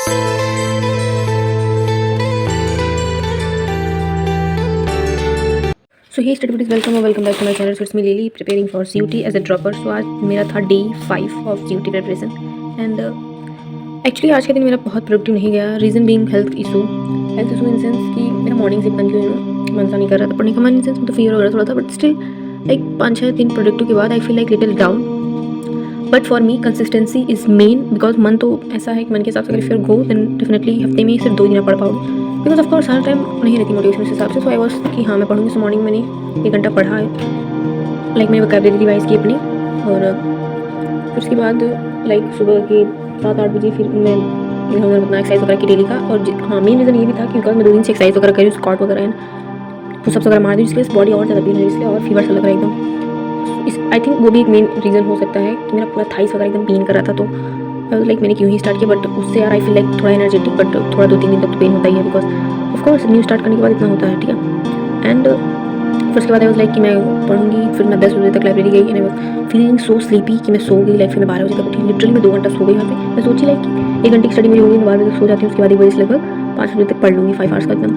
सो hi study buddies welcome और welcome back to my channel. So it's me Lily preparing for CUT as a dropper. So आज मेरा था day 5 of CUT preparation and actually आज का दिन मेरा बहुत प्रोडक्टिव नहीं गया। Reason being health issue in sense कि मेरा मॉर्निंग से बन क्यों मन सा नहीं कर रहा था पढ़ने का। मन इन सेंस तो फीवर वगैरह थोड़ा था, बट स्टिल लाइक 5-6 दिन प्रोडक्टिव के बाद आई feel like little down. But for me consistency is main, because मन तो ऐसा है कि मन के हिसाब से अगर if you go then definitely हफ्ते में सिर्फ 2 दिन पढ़ पाओगे, बिकॉज ऑफ कोर्स हर टाइम नहीं रहती मोटिवेशन उस हिसाब से। सो आई वॉज कि हाँ मैं पढ़ूँगी। सो मॉर्निंग मैंने 1 घंटा पढ़ा है, लाइक मैंने वोकैबुलरी रिवाइज की अपनी, और फिर उसके बाद लाइक सुबह के 7-8 बजे फिर मैं अपना एक्सरसाइज वगैरह की डेली का। और हाँ मेन रीज़न ये भी था कि बिकॉज मैं 2 दिन से एक्सरसाइज वगैरह करी, स्क्वाट वगैरह एंड पुशअप्स वगैरह मार दी, जिसके बॉडी और ज़्यादा पेन है, इसलिए और फीवर सा लग रहा है एकदम। इस आई थिंक वो भी एक मेन रीज़न हो सकता है कि मेरा पूरा थाइस वगैरह एकदम पेन कर रहा था। तो लाइक मैंने क्यों ही स्टार्ट किया, बट उससे यार आई फील लाइक थोड़ा एनर्जेटिक, बट थोड़ा 2-3 दिन तक तो पेन होता ही है, बिकॉज ऑफकोर्स न्यू स्टार्ट करने के बाद इतना होता है, ठीक है। एंड फिर उसके बाद आई वाज लाइक कि मैं पढ़ूंगी। फिर मैं 10 बजे तक लाइब्रेरी गई and I was feeling so sleepy कि मैं सो गई। लाइक फिर मैं 12 बजे तक उठी, लिटरली मैं 2 घंटा सो गई वहाँ पे। मैं सोची लाइक कि 1 घंटे की स्टडी मेरी होगी, मैं 12 बजे तक सो जाती हूँ, उसके बाद 1 बजे से लगभग 5 बजे तक पढ़ लूँगी 5 आवर्स का एकदम।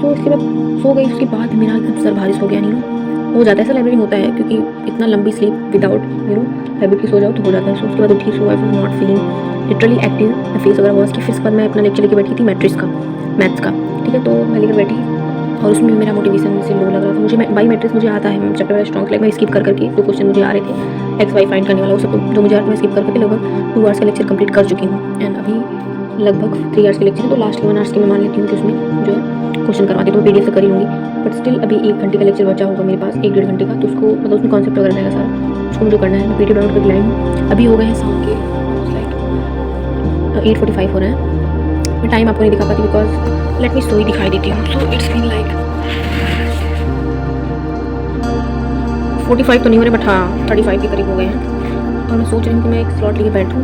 सो इसके बाद सो गई। उसके बाद मेरा एकदम सर भारी हो गया, नहीं हो जाता है ऐसा, लाइब्रेरी होता है क्योंकि इतना लंबी स्लीप विदाउट हैबिट की सो जाओ तो हो जाता है। सो उसके बाद उठी, so I was not feeling literally active. मैं फेस वगैरह वॉश की, फिर उसके बाद मैं अपना लेक्चर लेके बैठी थी मैट्रिक्स का, मैथ्स का, ठीक है। तो मैं लेकर बैठी और उसमें मेरा मोटिवेशन से लो लग रहा था मुझे। मैं बाई मैट्रिक्स मुझे आता है चैप्टर वाइज स्ट्रॉन्ग, लाइक मैं स्किप कर करके 2 क्वेश्चन मुझे आ रहे थे एक्स वाई फाइंड करने वाला, वो सब जो मुझे आ रहा था मैं स्किप करके लगभग 2 आवर्स का लेक्चर कंप्लीट कर चुकी हूँ। एंड अभी लगभग 3 आवर्स के लेक्चर है, तो लास्ट 1 आवर्स के मैं मान लेती हूँ कि उसमें जो है क्वेश्चन करवाती तो मैं PDF से कर ही लूँगी। बट स्टिल अभी 1 घंटे का लेक्चर बचा होगा मेरे पास, 1-1.5 घंटे का, तो उसको मतलब उसमें कॉन्सेप्ट वगैरह रहेगा सारा, उसको मुझे करना है। मैं PDF डाउनलोड करके लाई हूँ। अभी हो गए हैं शाम के लाइक 8:45 हो रहे हैं। मैं टाइम आपको नहीं दिखा पाती बिकॉज लेट मी सो ही दिखाई देती हूँ। सो इट्स फील लाइक 45 तो नहीं हो रहे, बट हाँ 35 के करीब हो गए हैं। और मैं सोच रही हूँ कि मैं एक स्लॉट लेके बैठूँ।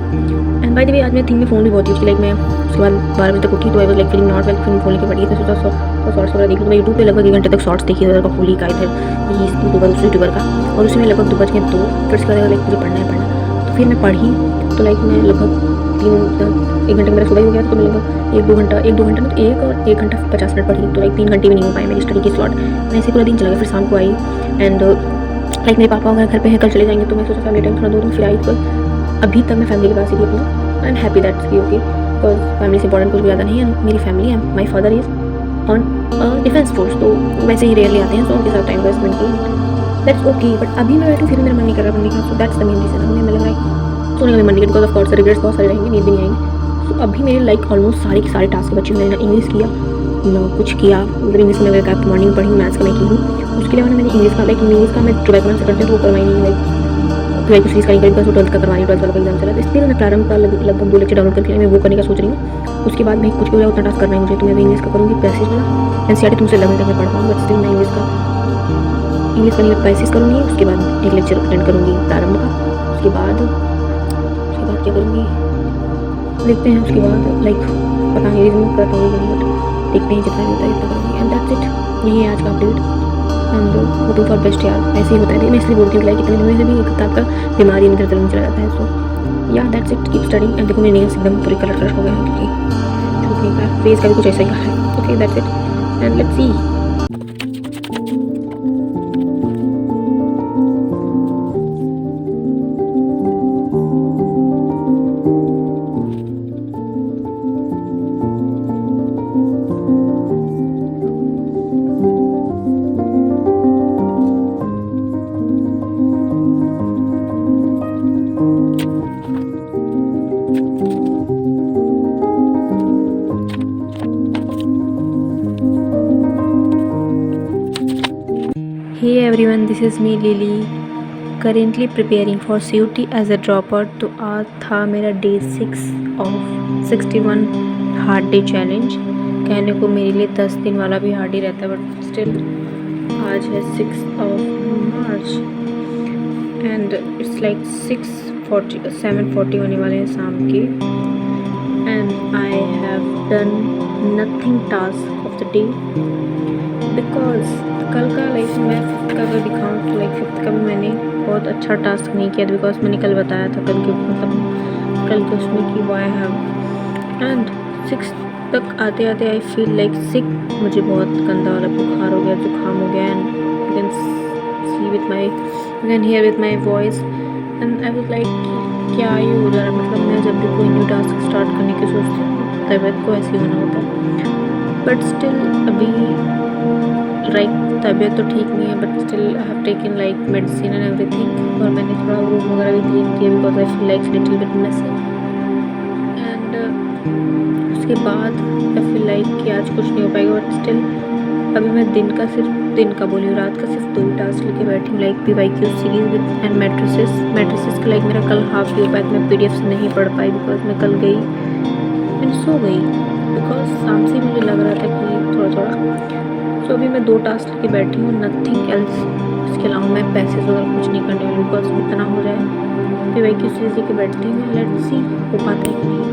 एंड बाय द वे आज मैं 3 में फ़ोन भी बहुत यूज़ की, लाइक मैं उसके बाद 12 बजे तक उठी तो I was like feeling not well, फिर फ़ोन लेके बैठी। तो सोचा शॉर्ट्स वगैरह देखी, तो मैं यूट्यूब पे लगभग 1 घंटे तक शॉर्ट्स देखी उधर का होली का इधर ये यूट्यूबर का, और उसमें लगभग 2 बज गए 2। फिर उसके बाद लाइक मुझे पढ़ना है। तो फिर मैं पढ़ी, तो लाइक मैं लगभग 1 घंटे मेरा सुबह ही हो गया था। तो मैं लगभग 1-2 घंटा ना, तो 1 घंटा 50 मिनट पढ़ी। तो लाइक 3 घंटे भी नहीं हो पाए मेरी स्टडी की स्लॉट। मैं ऐसे पूरा दिन चला गया। फिर शाम को आई एंड लाइक मेरे पापा वगैरह घर पे हैं, कल चले जाएंगे, तो मैं सोचा फैमिली टाइम थोड़ा दूर। फिर आई तो अभी तक मैं फैमिली के पास ही थी अपना। I am happy that's okay, because family से इंपॉर्टेंट कुछ भी ज़्यादा नहीं है। मेरी फैमिली है, my father is on defence force, तो वैसे ही रेयरली आते हैं, सो उनके साथ टाइम वेस्टमेंट की दैट्स ओके। बट अभी मैं बैठी, फिर मेरा मन नहीं कर रहा पढ़ने का। So that's the main reason. हमें लग रहा है सोने का भी मन नहीं, बिकॉज ऑफ कोर्स रिग्रेट्स बहुत सारे रहेंगे, नींद भी नहीं आएंगे। सो अभी मेरे लाइक ऑलमोस्ट सारे के सारे टास्क बचे हुए हैं। ना इंग्लिश किया ना कुछ किया, मतलब इंग्लिश में अगर मॉर्निंग पढ़ी, मैथ्स का मैं की हूँ। उसके अलावा मैंने इंग्लिश का, लाइक इंग्लिश का मैं ट्वेल्थ से करती हूँ, तो वो करवाई नहीं, लाइक ट्वेल्थ सीरीज का नहीं करी, बिकॉज वो 12th का करवानी, 12th वाला का एग्जाम चला। तो इसलिए मैं प्रारंभ का लगभग 2 लेक्चर डाउनलोड करके मैं वो करने का सोच रही हूँ। उसके बाद मैं कुछ भी उतना टास्क करना है मुझे, तो मैं भी इंग्लिश का करूँगी पैसेज वाला। NCERT तुमसे 11 तक मैं पढ़ पाऊँ, बट स्टिल मैं इंग्लिश का नहीं पैसेज करूँगी। उसके बाद एक लेक्चर अटेंड करूँगी प्रारंभ का। उसके बाद क्या करूँगी देखते हैं। उसके बाद लाइक पता नहीं रीजन कर पाऊँगी कि नहीं, बट देखते हैं जितना भी होता है इतना करूँगी। एंड दैट्स इट, यही है आज का update. And hoping for best यार, ऐसे ही होता है। मैं इसलिए बोलती हूँ लाइक इतने दिन में से भी एक हफ्ता का बीमारी में चला जाता है। सो या that's it, keep studying. And देखो मेरे नेल्स एकदम पूरे कलर हो गए हैं, क्योंकि छूट नहीं पाया। फेस का भी कुछ ऐसा ही रहा है। Okay that's it and let's see. Hey everyone, this is me Lily, currently preparing for CUT as a dropper। तो आज था मेरा day 6 of 61 hard day challenge. कहने को मेरे लिए 10 दिन वाला भी हार्ड ही रहता है, बट स्टिल आज है 6 of March and it's like 7:40 होने वाले हैं शाम के। And I have done nothing task of the day, because कल का लाइक मैं 5th का अगर दिखाऊँ तो लाइक 5th का भी मैंने बहुत अच्छा टास्क नहीं किया, बिकॉज मैंने कल बताया था कल के मतलब कल के उसमें कि वाई हैव। एंड 6 तक आते आते आई फील लाइक सिक। मुझे बहुत गंदा वाला बुखार हो गया, जुकाम हो गया and you can see with my you can hear with my voice and I was like क्या ये हो जा रहा है। मतलब मैं जब भी कोई न्यू टास्क स्टार्ट करने की सोचती हूँ तबीयत को ऐसे ही होना होता है, बट स्टिल अभी लाइक तबीयत तो ठीक नहीं है, but still I have taken like medicine and everything. और मैंने थोड़ा रूम वगैरह भी क्लीन किया because I feel like little bit messy and उसके बाद आई फील लाइक कि आज कुछ नहीं हो पाएगा, बट स्टिल अभी मैं दिन का बोली हूँ, रात का सिर्फ 2 ही टास्क लेके बैठी हूँ like PYQ series with and matrices का लाइक मेरा कल हाफ ही हो पाया। मैं PDF से नहीं पढ़ पाई बिकॉज मैं कल गई, मैंने सो गई बिकॉज शाम से मुझे लग रहा था कि थोड़ा सो अभी मैं 2 टास्क लेके बैठी हूँ, नथिंग एल्स। इसके अलावा मैं पैसे वगैरह कुछ नहीं करने वाली बिकॉज इतना हो जाए PYQ सीरीज लेके बैठती हूँ, लेट्स सी हो पाता है कि नहीं।